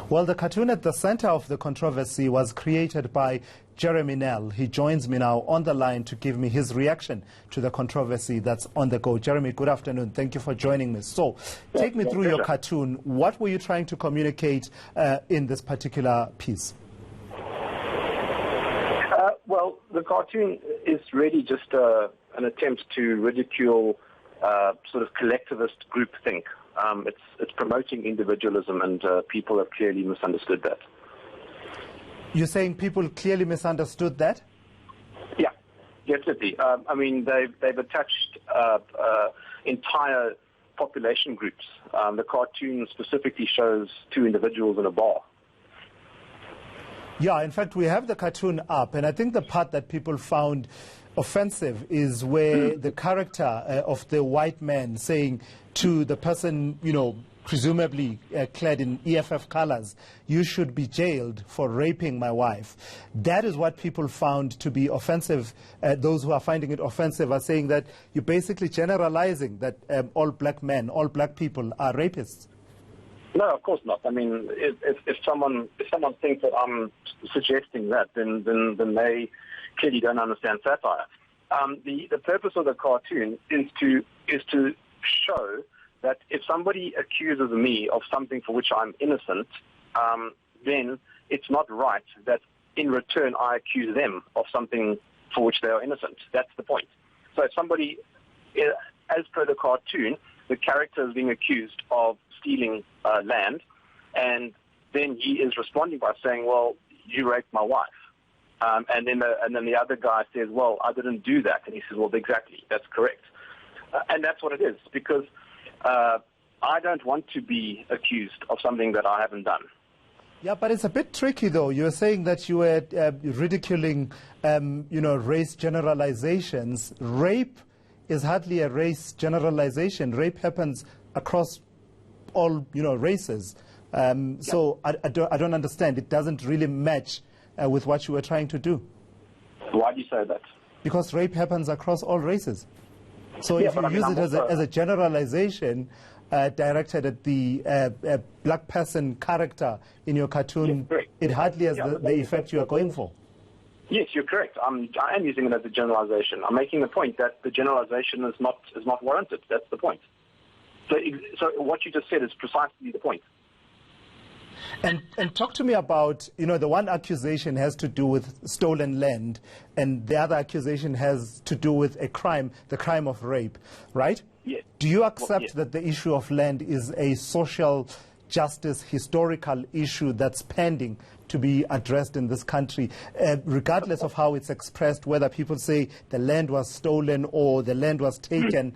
Well, the cartoon at the center of the controversy was created by Jeremy Nell. He joins me now on the line to give me his reaction to the controversy that's on the go. Jeremy, good afternoon. Thank you for joining me. So, take me through your cartoon. What were you trying to communicate in this particular piece? Well, the cartoon is really just an attempt to ridicule sort of collectivist groupthink. It's promoting individualism, and people have clearly misunderstood that. You're saying people clearly misunderstood that? Yeah, definitely. I mean, they've attached entire population groups. The cartoon specifically shows two individuals in a bar. Yeah, in fact, we have the cartoon up, and I think the part that people found offensive is where the character of the white man saying to the person, you know, presumably clad in EFF colors, you should be jailed for raping my wife. That is what people found to be offensive. Those who are finding it offensive are saying that you're basically generalizing that all black men, all black people are rapists. No, of course not. I mean, if someone thinks that I'm suggesting that, then they clearly don't understand satire. The purpose of the cartoon is to show that if somebody accuses me of something for which I'm innocent, then it's not right that in return I accuse them of something for which they are innocent. That's the point. So if somebody, as per the cartoon, the character is being accused of stealing land, and then he is responding by saying, well, you raped my wife. And then the other guy says, well, I didn't do that. And he says, well, exactly, that's correct. And that's what it is, because I don't want to be accused of something that I haven't done. Yeah, but it's a bit tricky, though. You're saying that you were ridiculing, race generalizations. Rape is hardly a race generalization. Rape happens across all, races. So I don't understand. It doesn't really match with what you were trying to do. Why do you say that? Because rape happens across all races. So if you use it as a generalization directed at the black person character in your cartoon, it hardly has the effect you are going for. Yes, you're correct. I am using it as a generalization. I'm making the point that the generalization is not warranted. That's the point. So what you just said is precisely the point. And talk to me about, the one accusation has to do with stolen land, and the other accusation has to do with a crime, the crime of rape, right? Yes. Do you accept that the issue of land is a social justice, historical issue that's pending to be addressed in this country, regardless of how it's expressed, whether people say the land was stolen or the land was taken,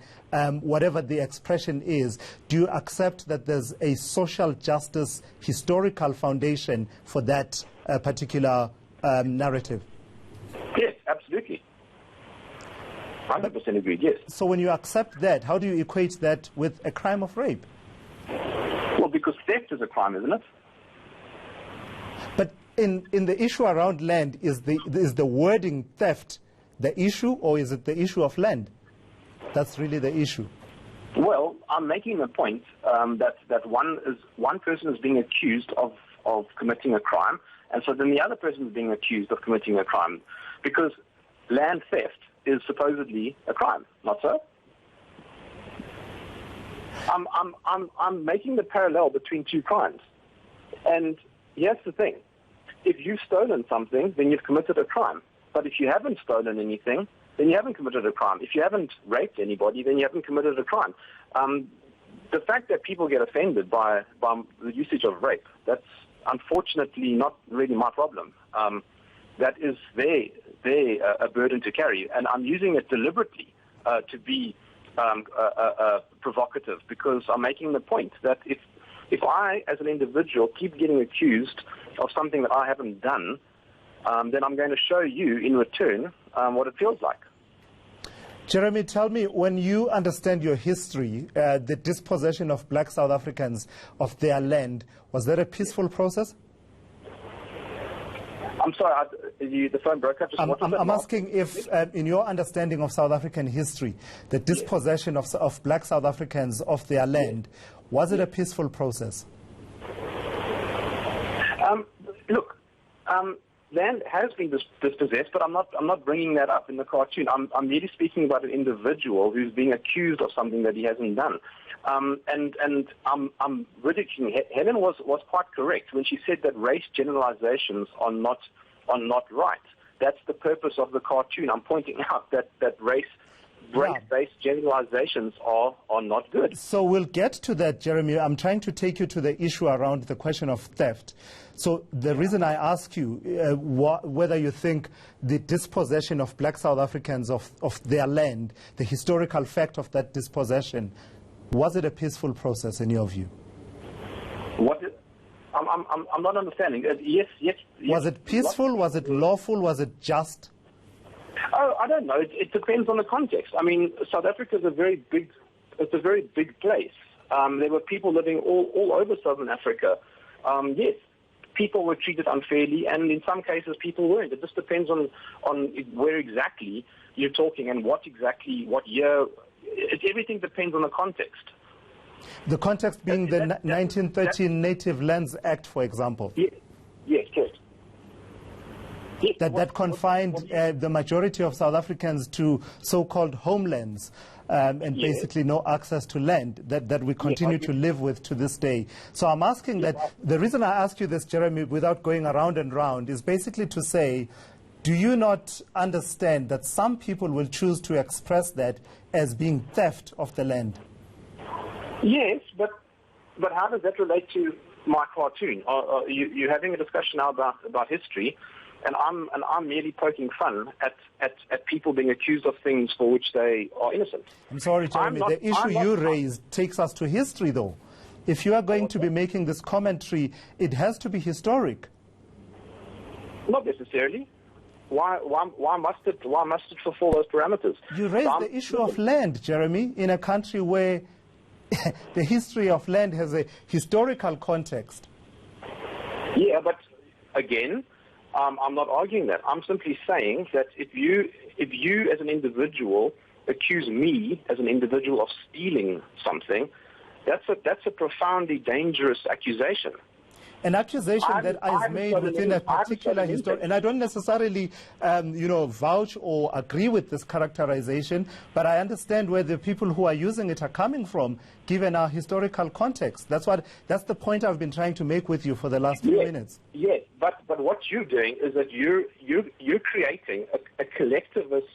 whatever the expression is? Do you accept that there's a social justice, historical foundation for that particular narrative? Yes, absolutely. 100% agreed, yes. So when you accept that, how do you equate that with a crime of rape? Well, because theft is a crime, isn't it? But in the issue around land, is the wording theft the issue, or is it the issue of land? That's really the issue. Well, I'm making the point that one person is being accused of committing a crime, and so then the other person is being accused of committing a crime, because land theft is supposedly a crime, not so? I'm making the parallel between two crimes. And here's the thing. If you've stolen something, then you've committed a crime. But if you haven't stolen anything, then you haven't committed a crime. If you haven't raped anybody, then you haven't committed a crime. The fact that people get offended by the usage of rape, that's unfortunately not really my problem. That is a burden to carry. And I'm using it deliberately to be provocative, because I'm making the point that if I, as an individual, keep getting accused of something that I haven't done, then I'm going to show you in return what it feels like. Jeremy, tell me, when you understand your history, the dispossession of black South Africans of their land, was that a peaceful process? I'm sorry, the phone broke up. I'm asking if, in your understanding of South African history, the dispossession of black South Africans of their land, was it a peaceful process? Look, land has been dispossessed, but I'm not bringing that up in the cartoon. I'm merely speaking about an individual who's being accused of something that he hasn't done. And I'm ridiculing. Helen was quite correct when she said that race generalizations are not right. That's the purpose of the cartoon. I'm pointing out that race-based generalizations are not good. So we'll get to that, Jeremy. I'm trying to take you to the issue around the question of theft. So the reason I ask you whether you think the dispossession of black South Africans of their land, the historical fact of that dispossession, was it a peaceful process in your view? I'm not understanding. Yes. Was it peaceful? Was it lawful? Was it just? Oh, I don't know. It depends on the context. I mean, South Africa is a very big place. There were people living all over Southern Africa. Yes, people were treated unfairly, and in some cases people weren't. It just depends on where exactly you're talking and what year. Everything depends on the context. The context being the 1913 Native Lands Act, for example. Yes, correct. Yes, that confined the majority of South Africans to so-called homelands and basically no access to land that we continue to live with to this day. So I'm asking that, the reason I ask you this, Jeremy, without going around and round, is basically to say, do you not understand that some people will choose to express that as being theft of the land? Yes, but how does that relate to my cartoon? You're having a discussion now about history, and I'm merely poking fun at people being accused of things for which they are innocent. I'm sorry, Jeremy. The issue you raised takes us to history, though. If you are going to be making this commentary, it has to be historic. Not necessarily. Why must it fulfill those parameters? You raised the issue of land, Jeremy, in a country where the history of land has a historical context. Yeah, but again, I'm not arguing that. I'm simply saying that if you as an individual accuse me as an individual of stealing something, that's a profoundly dangerous accusation. An accusation that is made within a particular history, and I don't necessarily, vouch or agree with this characterization, but I understand where the people who are using it are coming from, given our historical context. That's the point I've been trying to make with you for the last few minutes. Yes, but what you're doing is that you're creating a collectivist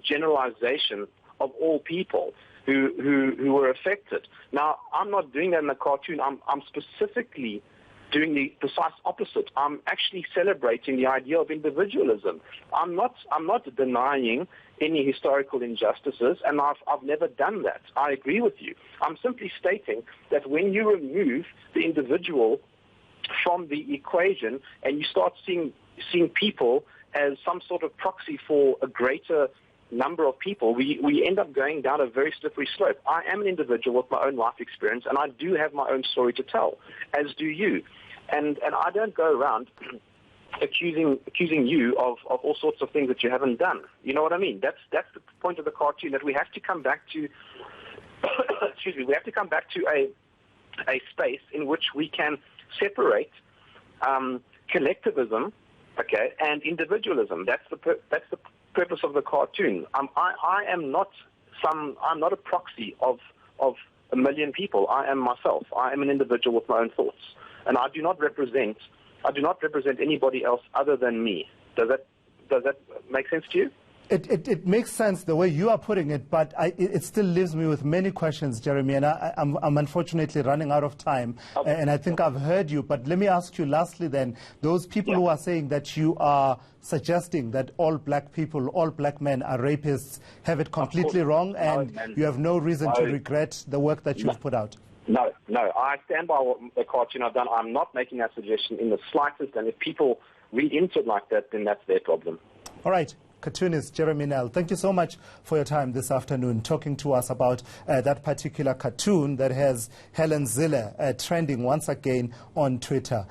generalization of all people who were affected. Now, I'm not doing that in the cartoon. I'm specifically doing the precise opposite. I'm actually celebrating the idea of individualism. I'm not denying any historical injustices, and I've never done that. I agree with you. I'm simply stating that when you remove the individual from the equation and you start seeing people as some sort of proxy for a greater number of people, we end up going down a very slippery slope. I am an individual with my own life experience, and I do have my own story to tell, as do you. And I don't go around accusing you of all sorts of things that you haven't done. You know what I mean? That's the point of the cartoon, that we have to come back to excuse me, we have to come back to a space in which we can separate collectivism, okay, and individualism. That's the purpose of the cartoon. I'm not a proxy of a million people. I am myself. I am an individual with my own thoughts, and I do not represent anybody else other than me. Does that make sense to you? It makes sense the way you are putting it, but it still leaves me with many questions, Jeremy, and I'm unfortunately running out of time, and I think I've heard you, but let me ask you lastly then, those people who are saying that you are suggesting that all black people, all black men are rapists, have it completely wrong, and you have no reason to regret the work that you've put out. No, I stand by what the cartoon I've done. I'm not making that suggestion in the slightest, and if people read into it like that, then that's their problem. All right. Cartoonist Jeremy Nell, thank you so much for your time this afternoon, talking to us about that particular cartoon that has Helen Zille trending once again on Twitter.